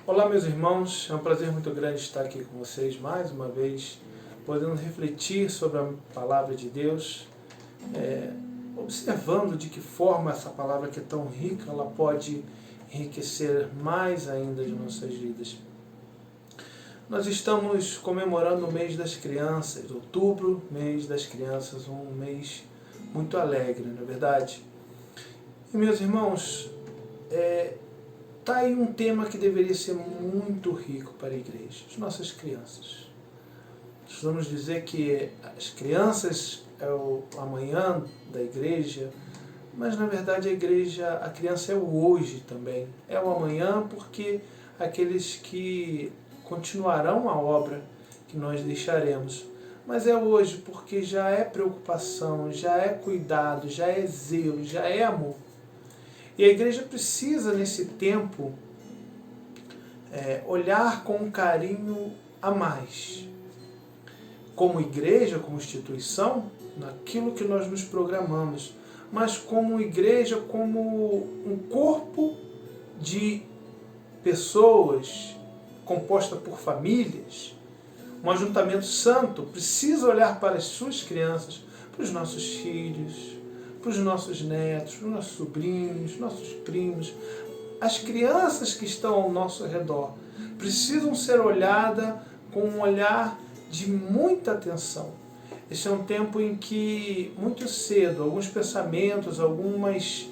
Olá, meus irmãos, é um prazer muito grande estar aqui com vocês mais uma vez, podendo refletir sobre a palavra de Deus, observando de que forma essa palavra que é tão rica, ela pode enriquecer mais ainda de nossas vidas. Nós estamos comemorando o mês das crianças, outubro, mês das crianças, um mês muito alegre, não é verdade? E, meus irmãos, está aí um tema que deveria ser muito rico para a igreja, as nossas crianças. Nós vamos dizer que as crianças é o amanhã da igreja, mas na verdade a criança é o hoje também. É o amanhã porque aqueles que continuarão a obra que nós deixaremos. Mas é hoje porque já é preocupação, já é cuidado, já é zelo, já é amor. E a igreja precisa, nesse tempo, olhar com um carinho a mais. Como igreja, como instituição, naquilo que nós nos programamos, mas como igreja, como um corpo de pessoas composta por famílias, um ajuntamento santo, precisa olhar para as suas crianças, para os nossos filhos, para os nossos netos, para os nossos sobrinhos, nossos primos. As crianças que estão ao nosso redor precisam ser olhadas com um olhar de muita atenção. Este é um tempo em que, muito cedo, alguns pensamentos, algumas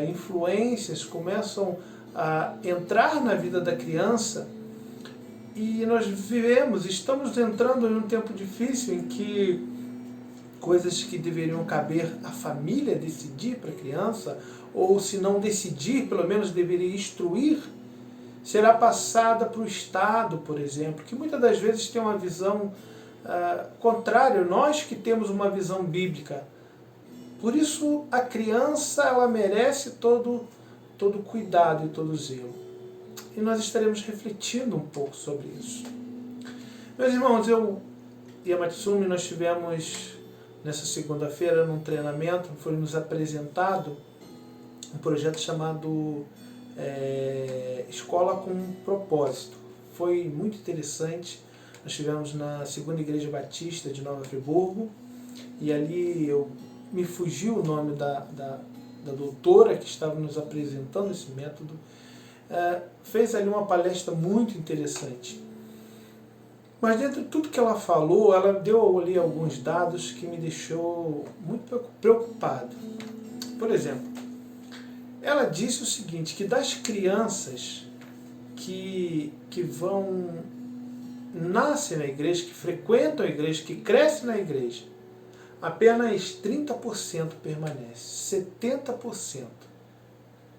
influências começam a entrar na vida da criança e nós estamos entrando em um tempo difícil em que coisas que deveriam caber à família decidir para a criança, ou se não decidir, pelo menos deveria instruir, será passada para o Estado, por exemplo, que muitas das vezes tem uma visão contrária, nós que temos uma visão bíblica. Por isso a criança ela merece todo cuidado e todo zelo. E nós estaremos refletindo um pouco sobre isso. Meus irmãos, eu e a Matsumi, nós tivemos nessa segunda-feira num treinamento, foi nos apresentado um projeto chamado Escola com um Propósito. Foi muito interessante. Nós estivemos na Segunda Igreja Batista de Nova Friburgo e ali me fugiu o nome da doutora que estava nos apresentando esse método. Fez ali uma palestra muito interessante. Mas dentro de tudo que ela falou, ela deu ali alguns dados que me deixou muito preocupado. Por exemplo, ela disse o seguinte, que das crianças que nascem na igreja, que frequentam a igreja, que crescem na igreja, apenas 30% permanece. 70%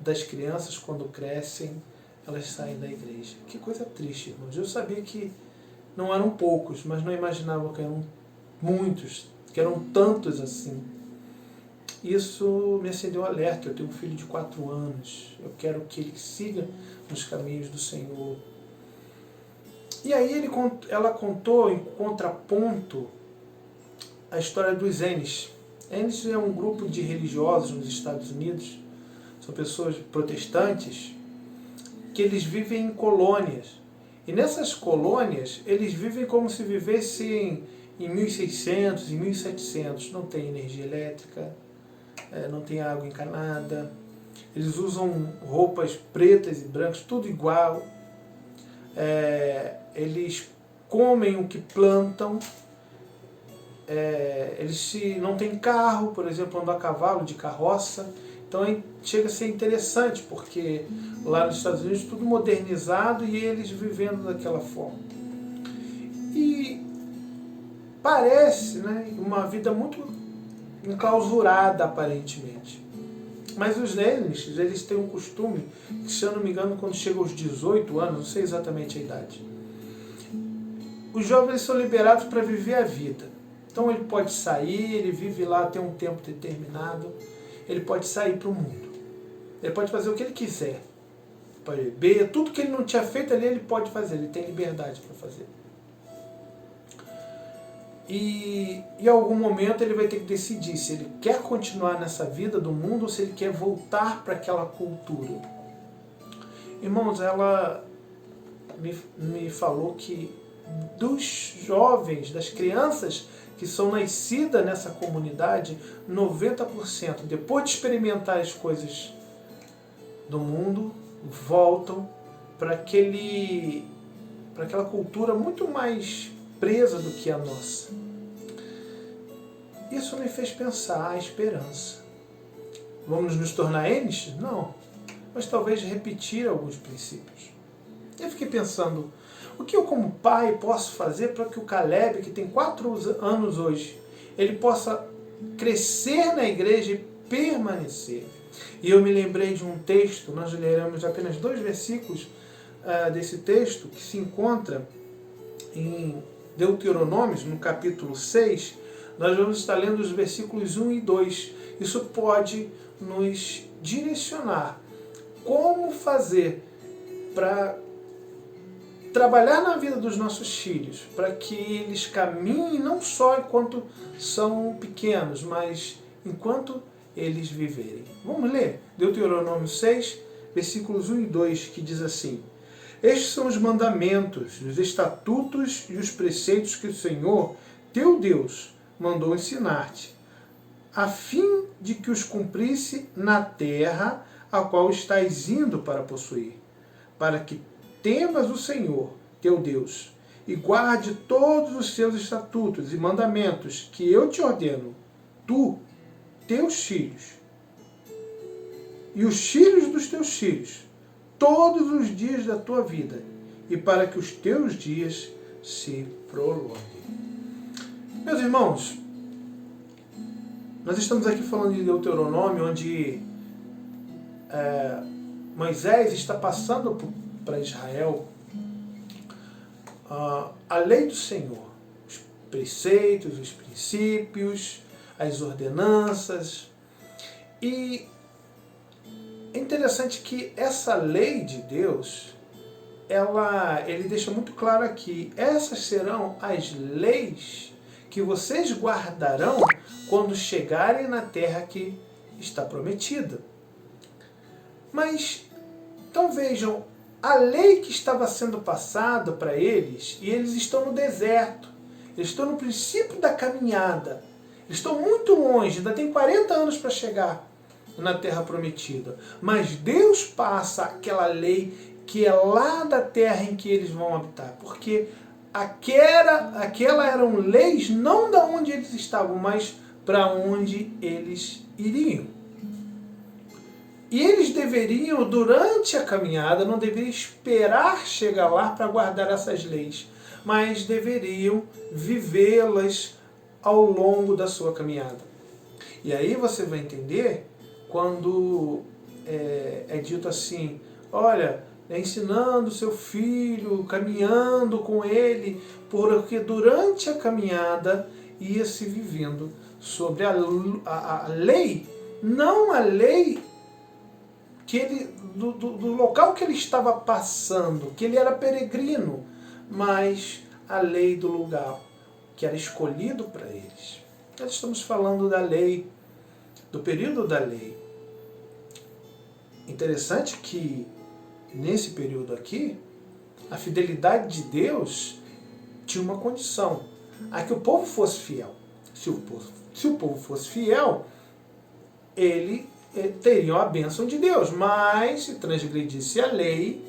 das crianças, quando crescem, elas saem da igreja. Que coisa triste, irmãos. Eu sabia que não eram poucos, mas não imaginava que eram muitos, que eram tantos assim. Isso me acendeu um alerta. Eu tenho um filho de 4 anos. Eu quero que ele siga nos caminhos do Senhor. E aí ela contou em contraponto a história dos Ennis. Ennis é um grupo de religiosos nos Estados Unidos. São pessoas protestantes que eles vivem em colônias. E nessas colônias, eles vivem como se vivessem em 1600, em 1700. Não tem energia elétrica, não tem água encanada. Eles usam roupas pretas e brancas, tudo igual. Eles comem o que plantam. Eles não têm carro, por exemplo, andam a cavalo, de carroça. Então chega a ser interessante, porque lá nos Estados Unidos tudo modernizado e eles vivendo daquela forma. E parece, né, uma vida muito enclausurada aparentemente. Mas os Ennis, eles têm um costume, que se eu não me engano, quando chegam aos 18 anos, não sei exatamente a idade, os jovens são liberados para viver a vida. Então ele pode sair, ele vive lá até um tempo determinado, ele pode sair para o mundo. Ele pode fazer o que ele quiser. Pode beber, tudo que ele não tinha feito ali ele pode fazer, ele tem liberdade para fazer. E em algum momento ele vai ter que decidir se ele quer continuar nessa vida do mundo ou se ele quer voltar para aquela cultura. Irmãos, ela me falou que dos jovens, das crianças que são nascidas nessa comunidade, 90%, depois de experimentar as coisas do mundo, voltam para aquela cultura muito mais presa do que a nossa. Isso me fez pensar a esperança. Vamos nos tornar eles? Não. Mas talvez repetir alguns princípios. Eu fiquei pensando, o que eu como pai posso fazer para que o Caleb, que tem 4 anos hoje, ele possa crescer na igreja e permanecer? E eu me lembrei de um texto, nós leremos apenas 2 versículos desse texto, que se encontra em Deuteronômio, no capítulo 6, nós vamos estar lendo os versículos 1 e 2. Isso pode nos direcionar como fazer para trabalhar na vida dos nossos filhos, para que eles caminhem não só enquanto são pequenos, mas enquanto eles viverem. Vamos ler Deuteronômio 6, versículos 1 e 2, que diz assim: Estes são os mandamentos, os estatutos e os preceitos que o Senhor, teu Deus, mandou ensinar-te, a fim de que os cumprisse na terra a qual estás indo para possuir, para que temas o Senhor, teu Deus, e guarde todos os seus estatutos e mandamentos que eu te ordeno, tu, teus filhos, e os filhos dos teus filhos, todos os dias da tua vida, e para que os teus dias se prolonguem. Meus irmãos, nós estamos aqui falando de Deuteronômio, onde Moisés está passando para Israel a lei do Senhor, os preceitos, os princípios, as ordenanças. E é interessante que essa lei de Deus, ele deixa muito claro aqui, essas serão as leis que vocês guardarão quando chegarem na terra que está prometida. Mas, então vejam, a lei que estava sendo passada para eles, e eles estão no deserto, eles estão no princípio da caminhada, eles estão muito longe, ainda tem 40 anos para chegar na terra prometida. Mas Deus passa aquela lei que é lá da terra em que eles vão habitar, porque aquela eram leis não da onde eles estavam, mas para onde eles iriam. E eles deveriam, durante a caminhada, não deveriam esperar chegar lá para guardar essas leis, mas deveriam vivê-las ao longo da sua caminhada. E aí você vai entender quando é dito assim, olha, ensinando seu filho, caminhando com ele, porque durante a caminhada ia se vivendo sobre a lei, não a lei do local que ele estava passando, que ele era peregrino, mas a lei do lugar que era escolhido para eles. Nós estamos falando da lei, do período da lei. Interessante que nesse período aqui, a fidelidade de Deus tinha uma condição, a que o povo fosse fiel. Se o povo fosse fiel, ele teriam a bênção de Deus, mas se transgredisse a lei,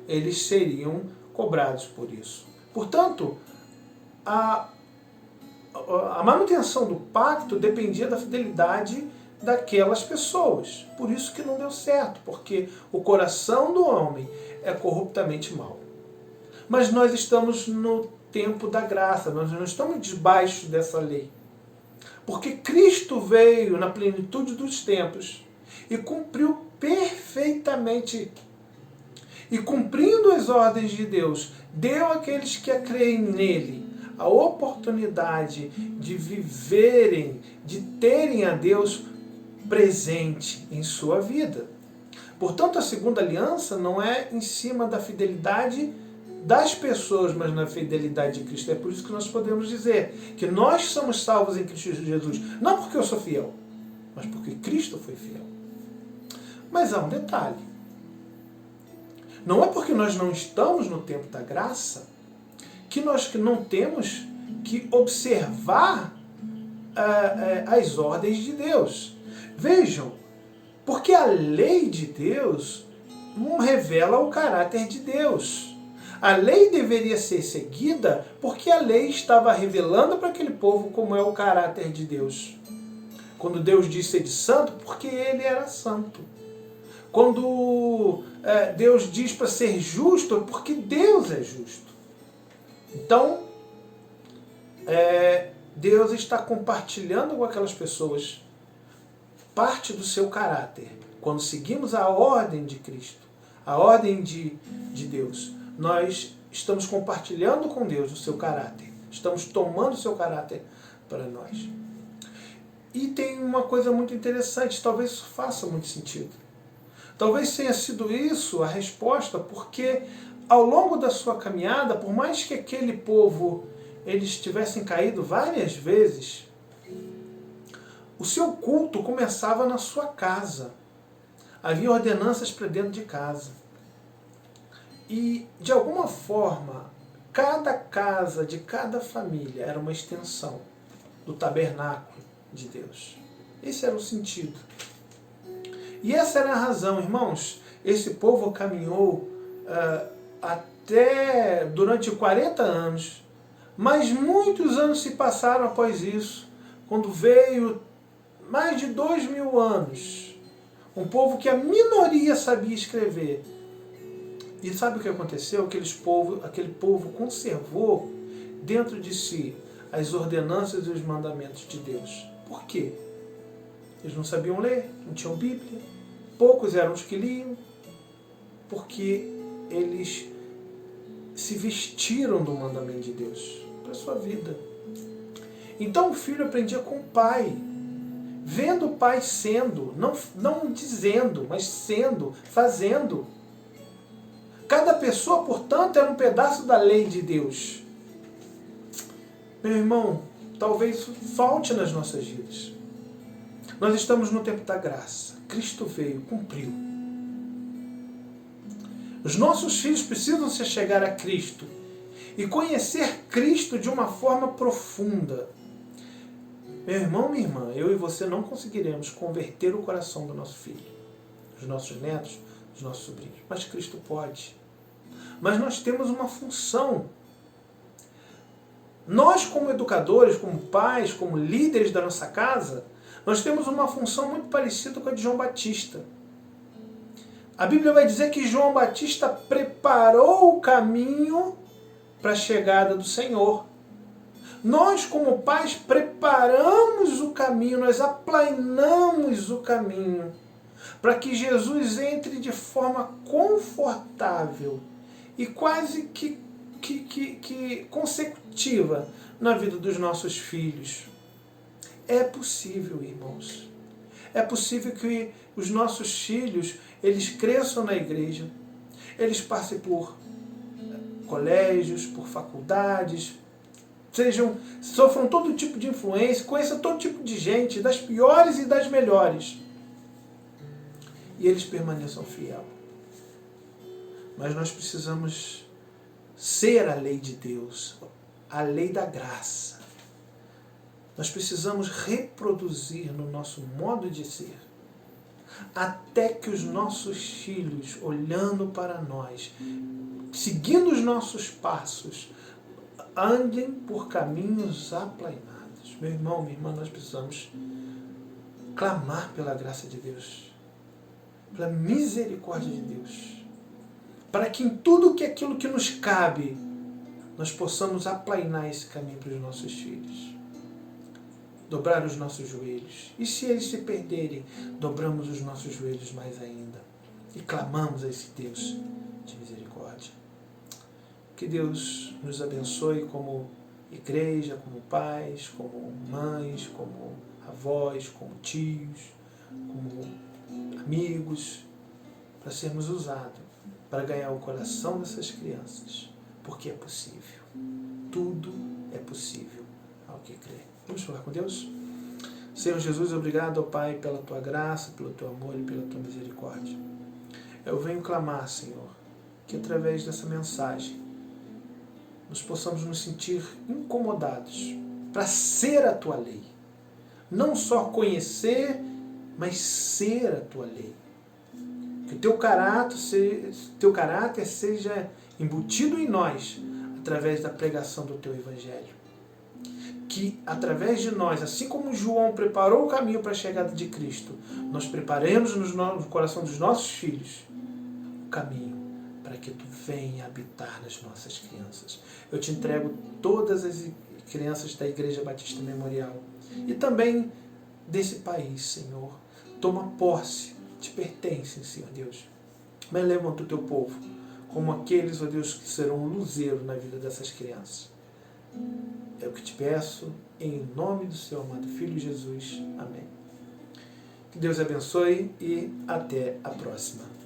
eles seriam cobrados por isso. Portanto, a manutenção do pacto dependia da fidelidade daquelas pessoas. Por isso que não deu certo, porque o coração do homem é corruptamente mau. Mas nós estamos no tempo da graça, nós não estamos debaixo dessa lei. Porque Cristo veio na plenitude dos tempos e cumpriu perfeitamente. E cumprindo as ordens de Deus, deu àqueles que creem nele a oportunidade de viverem, de terem a Deus presente em sua vida. Portanto, a segunda aliança não é em cima da fidelidade das pessoas, mas na fidelidade de Cristo. É por isso que nós podemos dizer que nós somos salvos em Cristo Jesus, não porque eu sou fiel, mas porque Cristo foi fiel. Mas há um detalhe. Não é porque nós não estamos no tempo da graça que nós não temos que observar as ordens de Deus. Vejam, porque a lei de Deus revela o caráter de Deus. A lei deveria ser seguida porque a lei estava revelando para aquele povo como é o caráter de Deus. Quando Deus diz ser de santo, porque ele era santo. Quando Deus diz para ser justo, é porque Deus é justo. Então, Deus está compartilhando com aquelas pessoas parte do seu caráter. Quando seguimos a ordem de Cristo, a ordem de Deus, nós estamos compartilhando com Deus o seu caráter. Estamos tomando o seu caráter para nós. E tem uma coisa muito interessante, talvez isso faça muito sentido. Talvez tenha sido isso a resposta, porque ao longo da sua caminhada, por mais que aquele povo eles tivessem caído várias vezes, o seu culto começava na sua casa. Havia ordenanças para dentro de casa. E, de alguma forma, cada casa de cada família era uma extensão do tabernáculo de Deus. Esse era o sentido. E essa era a razão, irmãos. Esse povo caminhou até durante 40 anos, mas muitos anos se passaram após isso, quando veio mais de 2000 anos, um povo que a minoria sabia escrever. E sabe o que aconteceu? Aquele povo conservou dentro de si as ordenanças e os mandamentos de Deus. Por quê? Eles não sabiam ler, não tinham Bíblia, poucos eram os que liam, porque eles se vestiram do mandamento de Deus para a sua vida. Então o filho aprendia com o pai, vendo o pai sendo, não dizendo, mas sendo, fazendo. Cada pessoa, portanto, era um pedaço da lei de Deus. Meu irmão, talvez isso falte nas nossas vidas. Nós estamos no tempo da graça. Cristo veio, cumpriu. Os nossos filhos precisam se chegar a Cristo e conhecer Cristo de uma forma profunda. Meu irmão, minha irmã, eu e você não conseguiremos converter o coração do nosso filho, dos nossos netos, dos nossos sobrinhos. Mas Cristo pode. Mas nós temos uma função. Nós, como educadores, como pais, como líderes da nossa casa, nós temos uma função muito parecida com a de João Batista. A Bíblia vai dizer que João Batista preparou o caminho para a chegada do Senhor. Nós, como pais, preparamos o caminho, nós aplainamos o caminho para que Jesus entre de forma confortável e quase que consecutiva na vida dos nossos filhos. É possível, irmãos. É possível que os nossos filhos, eles cresçam na igreja, eles passem por colégios, por faculdades, sofram todo tipo de influência, conheçam todo tipo de gente, das piores e das melhores. E eles permaneçam fiéis. Mas nós precisamos ser a lei de Deus, a lei da graça. Nós precisamos reproduzir no nosso modo de ser, até que os nossos filhos, olhando para nós, seguindo os nossos passos, andem por caminhos aplainados. Meu irmão, minha irmã, nós precisamos clamar pela graça de Deus, pela misericórdia de Deus, para que em tudo aquilo que nos cabe, nós possamos aplainar esse caminho para os nossos filhos. Dobrar os nossos joelhos. E se eles se perderem, dobramos os nossos joelhos mais ainda. E clamamos a esse Deus de misericórdia. Que Deus nos abençoe como igreja, como pais, como mães, como avós, como tios, como amigos, para sermos usados para ganhar o coração dessas crianças. Porque é possível. Tudo é possível ao que crê. Vamos falar com Deus? Senhor Jesus, obrigado, ó Pai, pela Tua graça, pelo Teu amor e pela Tua misericórdia. Eu venho clamar, Senhor, que através dessa mensagem nós possamos nos sentir incomodados para ser a tua lei. Não só conhecer, mas ser a tua lei. Que o teu caráter seja embutido em nós através da pregação do teu evangelho. Que através de nós, assim como João preparou o caminho para a chegada de Cristo, nós preparemos no coração dos nossos filhos o caminho para que tu venha habitar nas nossas crianças. Eu te entrego todas as crianças da Igreja Batista Memorial e também desse país, Senhor. Toma posse, te pertencem, Senhor Deus. Mas levanta o teu povo como aqueles, ó Deus, que serão um luzeiro na vida dessas crianças. É o que te peço, em nome do seu amado Filho Jesus. Amém. Que Deus abençoe e até a próxima.